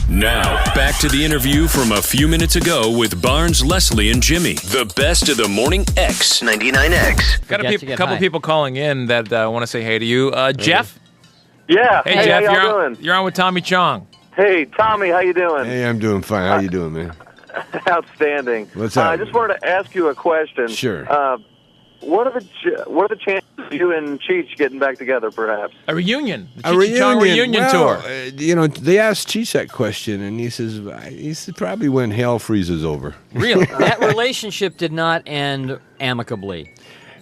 Now, back to the interview from a few minutes ago with Barnes, Leslie, and Jimmy. The best of the morning X. 99X. Got a couple people calling in that want to say hey to you. Jeff? Yeah. Hey, Jeff, how y'all doing? you're on with Tommy Chong. Hey, Tommy, how you doing? Hey, I'm doing fine. How you doing, man? Outstanding. What's up? I just wanted to ask you a question. Sure. What are the chances of you and Cheech getting back together, perhaps? A reunion. The A Cheech Chong reunion well, tour. They asked Cheech that question, and he says probably when hell freezes over. Really? That relationship did not end amicably.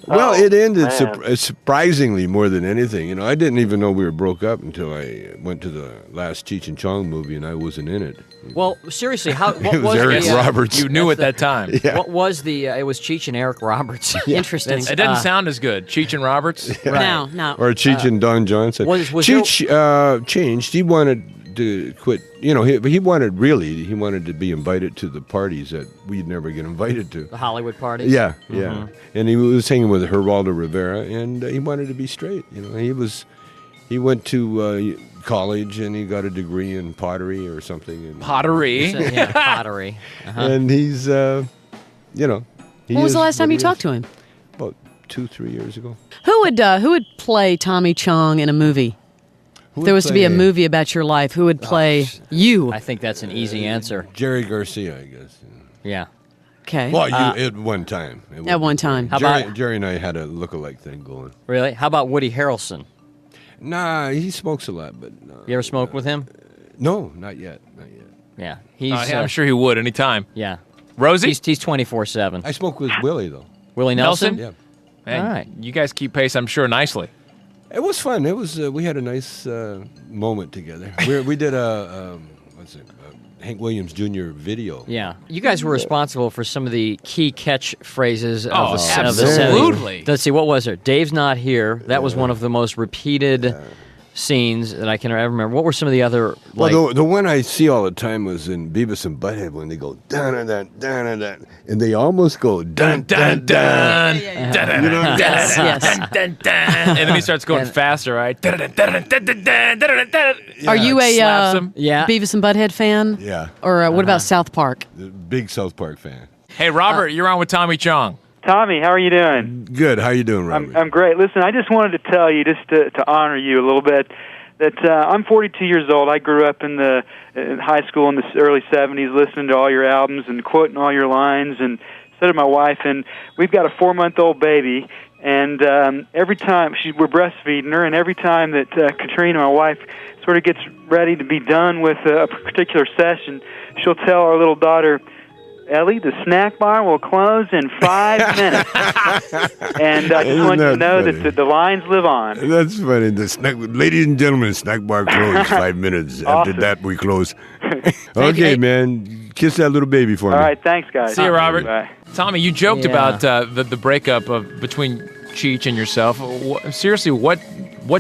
Well, it ended man. surprisingly more than anything. I didn't even know we were broke up until I went to the last Cheech and Chong movie, and I wasn't in it. Well, seriously, what It was Eric Roberts. You knew at that time. Yeah. What was it was Cheech and Eric Roberts. Interesting. It doesn't sound as good. Cheech and Roberts? Right. No. Or Cheech and Don Johnson. Was Cheech changed. He wanted to quit. He wanted to be invited to the parties that we'd never get invited to. The Hollywood parties? Yeah. And he was hanging with Geraldo Rivera, and he wanted to be straight. He went to college and he got a degree in pottery or something. And, Pottery? Yeah, pottery. Uh-huh. and he's, he When was the last time you talked to him? About 2-3 years ago. Who would play Tommy Chong in a movie? If there was to be a movie about your life, who would play you? I think that's an easy answer. Jerry Garcia, I guess. Yeah. Okay. Well, at one time. At one time. How about- Jerry and I had a look-alike thing going. Really? How about Woody Harrelson? Nah, he smokes a lot, but You ever smoked with him? no, not yet. Yeah. He's. I'm sure he would anytime. Yeah. Rosie? He's 24/7. I smoke with Willie though. Willie Nelson? Yeah, Hey, All right. You guys keep pace, I'm sure, nicely. it was fun. It was we had a nice moment together. We did a Hank Williams Jr. video. Yeah. You guys were responsible for some of the key catchphrases of Oh, the 70s. absolutely. Let's see, what was it? Dave's Not Here. That was one of the most repeated scenes that I can ever remember. What were some of the other, like... Well, the one I see all the time was in Beavis and Butthead when they go dun dun dun dun, and they almost go dun dun dun. Yes, yes. Dun, dun. And then he starts going faster, right? Dun, dun, dun, dun, dun, dun, dun, dun, dun. Are you a Slaps him. Yeah. Beavis and Butthead fan? Yeah, Or what about South Park? the big South Park fan. Hey, Robert, you're on with Tommy Chong. Tommy, how are you doing? Good. How you doing, Robert? I'm great. Listen, I just wanted to tell you, just to honor you a little bit, that I'm 42 years old. I grew up in high school in the early 70s, listening to all your albums and quoting all your lines, and so did my wife. And we've got a 4-month-old baby, and every time we're breastfeeding her, and every time that Katrina, my wife, sort of gets ready to be done with a particular session, she'll tell our little daughter, Ellie, the snack bar will close in 5 minutes. And I just want you to know that the lines live on. That's funny. Ladies and gentlemen, snack bar closed 5 minutes. After Awesome. that, we close. Thank you. Okay, man. Kiss that little baby for me. All right, thanks, guys. See you, Robert. Bye. Tommy, you joked Yeah. about the breakup between Cheech and yourself. Seriously, what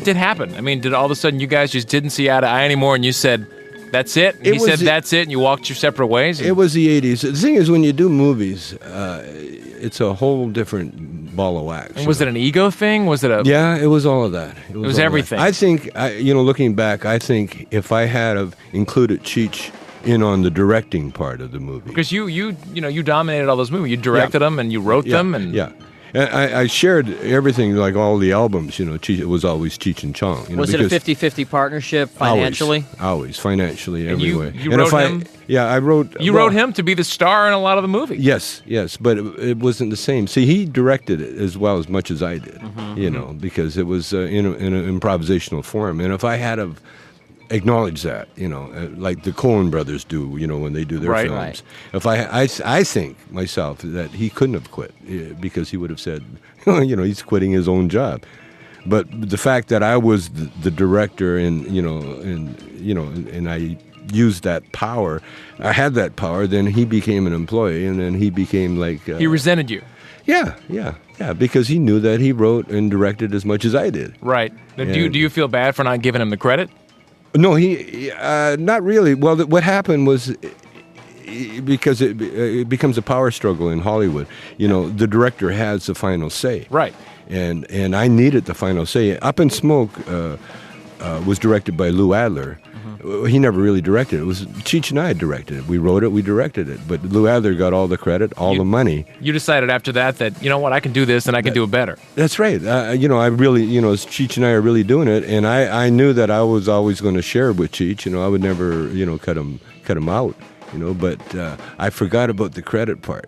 did happen? I mean, did all of a sudden you guys just didn't see eye to eye anymore and you said, that's it? And he said, that's it, and you walked your separate ways? It was the 80s. The thing is, when you do movies, it's a whole different ball of wax. And was it an ego thing? Was it a... Yeah, it was all of that. It was all of that. everything. I think, looking back, I think if I had have included Cheech in on the directing part of the movie. Because you dominated all those movies. You directed them and you wrote them. And Yeah. And I shared everything, like all the albums, Cheech, it was always Cheech and Chong. Was it a 50-50 partnership financially? Always, financially, And every you- way. you And wrote him? Yeah, I wrote... you wrote him to be the star in a lot of the movies. Yes, but it wasn't the same. See, he directed it as much as I did, Mm-hmm, because it was in an improvisational form. And if I had have acknowledged that, like the Coen brothers do, when they do their Right. films. If I think myself that he couldn't have quit because he would have said, he's quitting his own job. But the fact that I was the director and I used that power, I had that power, then he became an employee, and then he became like... He resented you. Yeah, because he knew that he wrote and directed as much as I did. Right. Now, Yeah. do you feel bad for not giving him the credit? No, he not really. Well, what happened was, because it becomes a power struggle in Hollywood, the director has the final say. Right. And I needed the final say. Up in Smoke was directed by Lou Adler, He never really directed it. It was Cheech and I directed it. We wrote it, we directed it. But Lou Adler got all the credit, all the money. You decided after that, you know what, I can do this and I can do it better. That's right. I really, Cheech and I are really doing it. And I knew that I was always going to share with Cheech. I would never, cut him out, But I forgot about the credit part,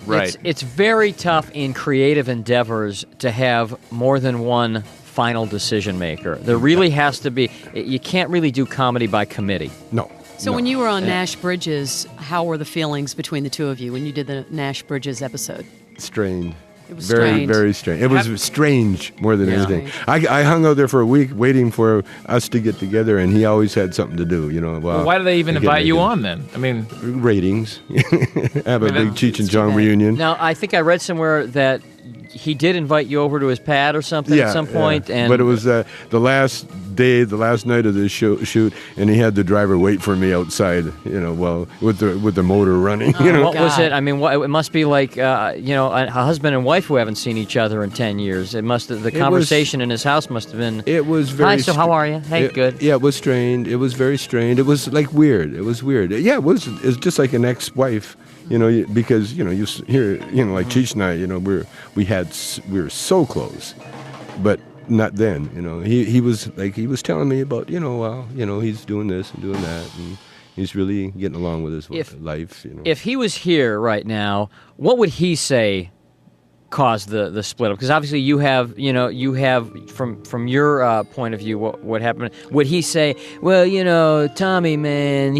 Right. It's very tough in creative endeavors to have more than one final decision maker. There really has to be. You can't really do comedy by committee. No. So when you were on Nash Bridges, how were the feelings between the two of you when you did the Nash Bridges episode? Strained. It was very, strange. very strange. It was strange more than anything. I hung out there for a week waiting for us to get together, and he always had something to do. Well, why do they even invite you on then? I mean, ratings. Have a big Cheech and Chong reunion. Now, I think I read somewhere that he did invite you over to his pad or something at some point. Yeah. And but it was the last night of the shoot, and he had the driver wait for me outside. With the motor running. What was it? I mean, it must be like a husband and wife who haven't seen each other in 10 years. The conversation in his house must have been. It was very. Hi, so how are you? Hey, good. Yeah, it was strained. It was very strained. It was like weird. It was weird. Yeah, it was just like an ex-wife. Because you hear like Cheech and I, we were so close, but not then. He was telling me about he's doing this and doing that, and he's really getting along with his life. If he was here right now, what would he say caused the split up? Because obviously you have from your point of view what happened. Would he say, well, Tommy, man,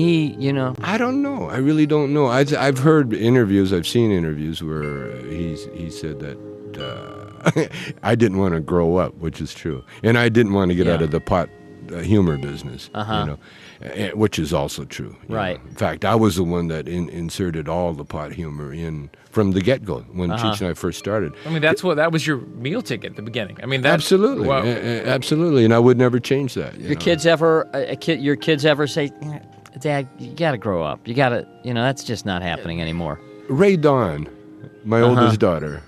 I don't know. I really don't know. I've heard interviews. I've seen interviews where he said that I didn't want to grow up, which is true, and I didn't want to get out of the pot humor business. Which is also true. Right. In fact, I was the one that inserted all the pot humor in from the get-go when Cheech and I first started. I mean, that was your meal ticket at the beginning. I mean, absolutely, absolutely, and I would never change that. Your kids ever say, Dad, you got to grow up. You got to, that's just not happening anymore. Ray Dawn, my oldest daughter,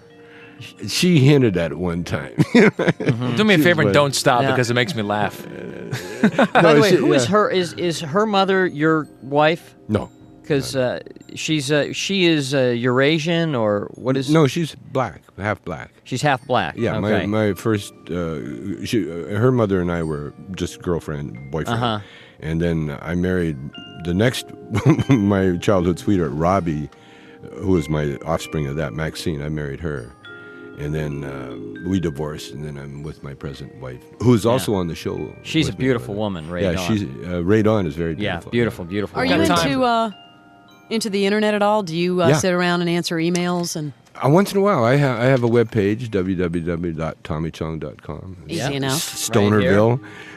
she hinted at it one time. Do me a favor and don't stop because it makes me laugh. By the way, who is her? Is her mother your wife? No. Because she is Eurasian or what is? No, she's black, half black. She's half black. Yeah, okay. my first, her mother and I were just girlfriend, boyfriend, and then I married the next, my childhood sweetheart, Robbie, who was my offspring of that, Maxine. I married her. And then we divorced, and then I'm with my present wife, who's also on the show. She's a beautiful woman, Ray Dawn. Yeah, she's Ray Dawn is very beautiful. Yeah, beautiful. Are you into the internet at all? Do you sit around and answer emails and? Once in a while, I have a web page, www.tommychong.com. Easy enough.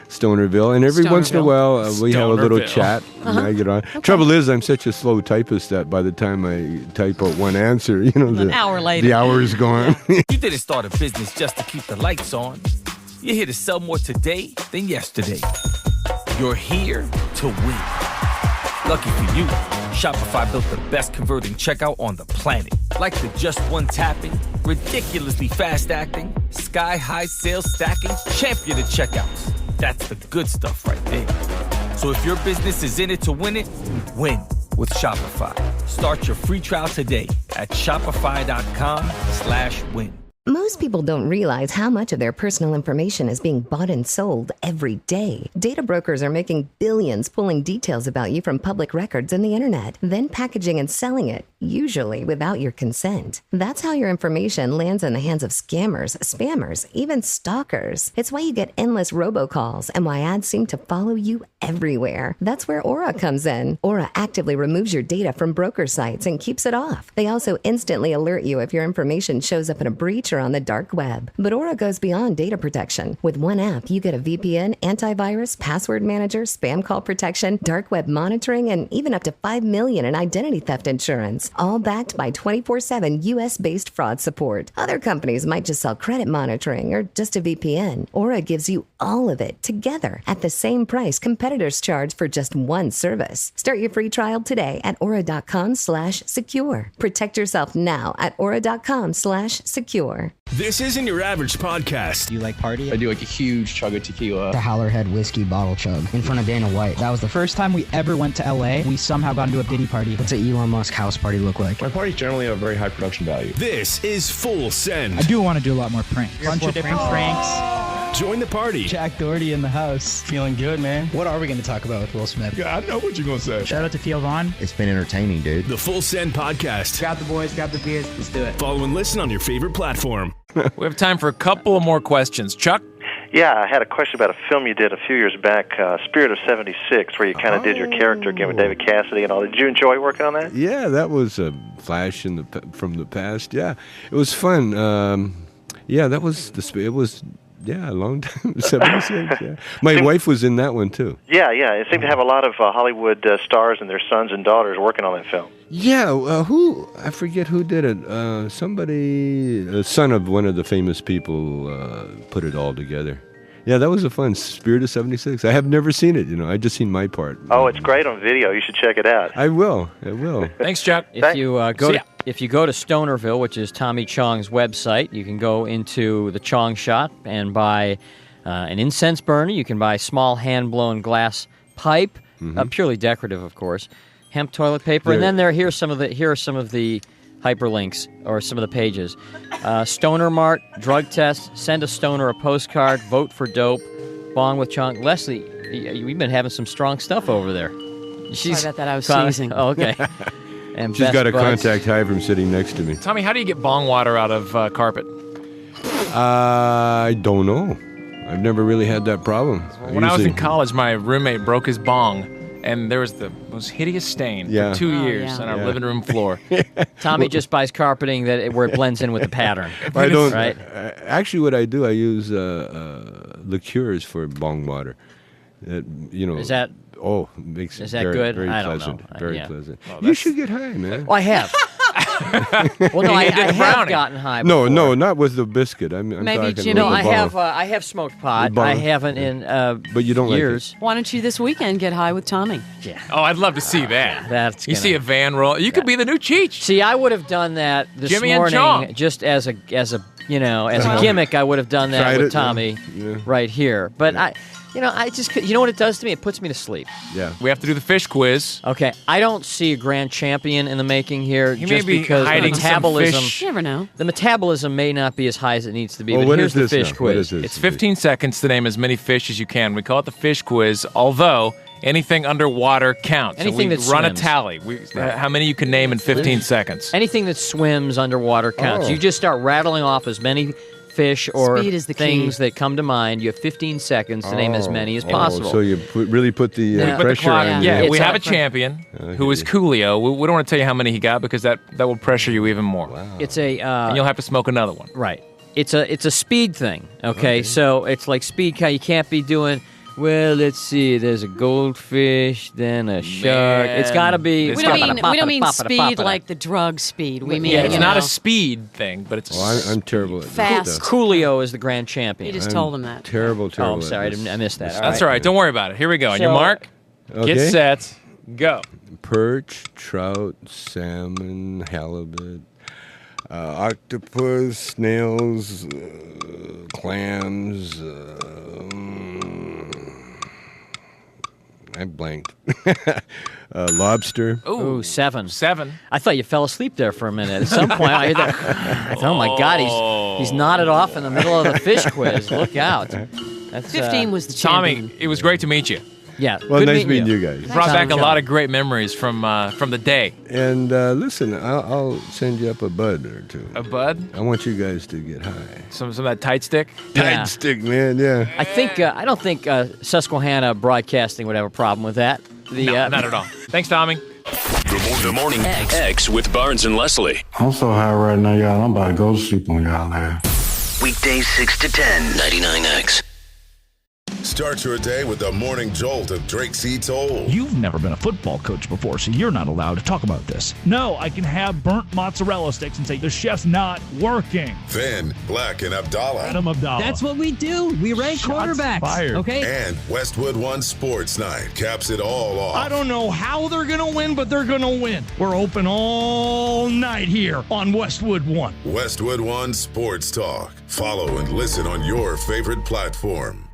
Stonerville, and every once in a while we have a little chat. And I get on. Okay. Trouble is, I'm such a slow typist that by the time I type out one answer, an hour later, the hour is gone. You didn't start a business just to keep the lights on. You're here to sell more today than yesterday. You're here to win. Lucky for you, Shopify built the best converting checkout on the planet. Like the just one tapping, ridiculously fast acting, sky-high sales stacking, champion of checkouts. That's the good stuff right there. So if your business is in it to win it, win with Shopify. Start your free trial today at shopify.com/win. Most people don't realize how much of their personal information is being bought and sold every day. Data brokers are making billions pulling details about you from public records and the internet, then packaging and selling it, usually without your consent. That's how your information lands in the hands of scammers, spammers, even stalkers. It's why you get endless robocalls and why ads seem to follow you everywhere. That's where Aura comes in. Aura actively removes your data from broker sites and keeps it off. They also instantly alert you if your information shows up in a breach or on the dark web. But Aura goes beyond data protection. With one app, you get a VPN, antivirus, password manager, spam call protection, dark web monitoring, and even up to $5 million in identity theft insurance. All backed by 24/7 US-based fraud support. Other companies might just sell credit monitoring or just a VPN. Aura gives you all of it together at the same price competitors charge for just one service. Start your free trial today at aura.com/secure. Protect yourself now at aura.com/secure. This isn't your average podcast. Do you like party? I do like a huge chug of tequila. The Howlerhead whiskey bottle chug in front of Dana White. That was the first time we ever went to LA. We somehow got into a Diddy party. What's an Elon Musk house party look like? My parties generally have a very high production value. This is Full Send. I do want to do a lot more pranks. Bunch of different pranks. Join the party. Jack Doherty in the house. Feeling good, man. What are we going to talk about with Will Smith? Yeah, I know what you're going to say. Shout out to Theo Vaughn. It's been entertaining, dude. The Full Send podcast. Grab the boys, grab the beers. Let's do it. Follow and listen on your favorite platform. We have time for a couple of more questions. Chuck? Yeah, I had a question about a film you did a few years back, Spirit of 76, where you kind of did your character again with David Cassidy and all. Did you enjoy working on that? Yeah, that was a flash from the past. Yeah, it was fun. That was it was. Yeah, a long time, 76, yeah. My wife was in that one, too. Yeah, it seemed to have a lot of Hollywood stars and their sons and daughters working on that film. Yeah, I forget who did it. Somebody, the son of one of the famous people, put it all together. Yeah, that was a fun Spirit of 76. I have never seen it, I just seen my part. Oh, it's great on video. You should check it out. I will. Thanks, Chuck. If you go to Stonerville, which is Tommy Chong's website, you can go into the Chong shop and buy an incense burner. You can buy small hand-blown glass pipe, purely decorative, of course, hemp toilet paper, and then here are some of the hyperlinks or some of the pages. Stoner Mart, drug test, send a stoner a postcard, vote for dope, bong with Chong. Leslie, we've been having some strong stuff over there. Sorry about that. I was sneezing. Oh, okay. And she's got a contact high from sitting next to me. Tommy, how do you get bong water out of carpet? I don't know. I've never really had that problem. When I was in college, my roommate broke his bong, and there was the most hideous stain for 2 years on our living room floor. Tommy just buys carpeting where it blends in with the pattern. I don't. Right? Actually, what I do, I use liqueurs for bong water. Is that? Oh, makes is that very, good? very I don't pleasant. know. Very pleasant. You should get high, man. Well, I have. Well, no, I have gotten high before. No, not with the biscuit. I'm Maybe talking Jimmy. with No, the I have smoked pot. bong. I haven't in but you don't years. Why don't you this weekend get high with Tommy? Yeah. Oh, I'd love to see that. That's you see a van roll. You could be the new Cheech. See, I would have done that this Jimmy and morning Chong. just as a gimmick. I would have done that Tried with it, Tommy right here. But I just you know what it does to me? It puts me to sleep. Yeah. We have to do the fish quiz. Okay, I don't see a grand champion in the making here. He just may be because hiding the some metabolism. fish. You never know. The metabolism may not be as high as it needs to be. Well, but what here's is the this fish now? quiz. What is this? It's 15 seconds to name as many fish as you can. We call it the fish quiz, although anything underwater counts. Anything we that run swims. a tally. How many you can name in 15 seconds. Anything that swims underwater counts. Oh. You just start rattling off as many fish or Speed is the key. things that come to mind. You have 15 seconds to name as many as possible. So you really put the Now- pressure on Yeah, It's we have a a- champion who is Coolio. We don't want to tell you how many he got because that will pressure you even more. It's a And you'll have to smoke another one. right. It's a speed thing. Okay, so it's like speed. You can't be doing. Well, let's see. There's a goldfish, then a shark. It's got to be. It's We don't mean speed like the drug speed. We mean It's you not know, a speed thing, but it's a I'm terrible at this Fast. stuff. Coolio is the grand champion. You just told him that. Terrible. Oh, I'm at sorry. this. I missed that. All That's all right. Don't worry about it. Here we go. On your So- mark, Okay. get set, go. Perch, trout, salmon, halibut, octopus, snails, clams. I blanked. Lobster. Ooh, 7. 7. I thought you fell asleep there for a minute. At some point, I heard that. I thought, oh my God, he's nodded off in the middle of the fish quiz. Look out. That's, 15 was the champion. Tommy, it was great to meet you. Yeah. Well, good nice meeting you guys. Brought back a Tommy lot Chong. of great memories from the day. And listen, I'll send you up a bud or two. A bud? I want you guys to get high. Some of that tight stick? Yeah. Tight stick, man. Yeah. I don't think Susquehanna Broadcasting would have a problem with that. No, not at all. Thanks, Tommy. The Morning X with Barnes and Leslie. I'm so high right now, y'all. I'm about to go to sleep on y'all ass. Weekdays 6 to 10. 99X. Start your day with the morning jolt of Drake C. Toll. You've never been a football coach before, so you're not allowed to talk about this. No, I can have burnt mozzarella sticks and say the chef's not working. Then Black and Abdallah. Adam Abdallah. That's what we do. We rank quarterbacks. Fired. Okay. And Westwood One Sports Night caps it all off. I don't know how they're going to win, but they're going to win. We're open all night here on Westwood One. Westwood One Sports Talk. Follow and listen on your favorite platform.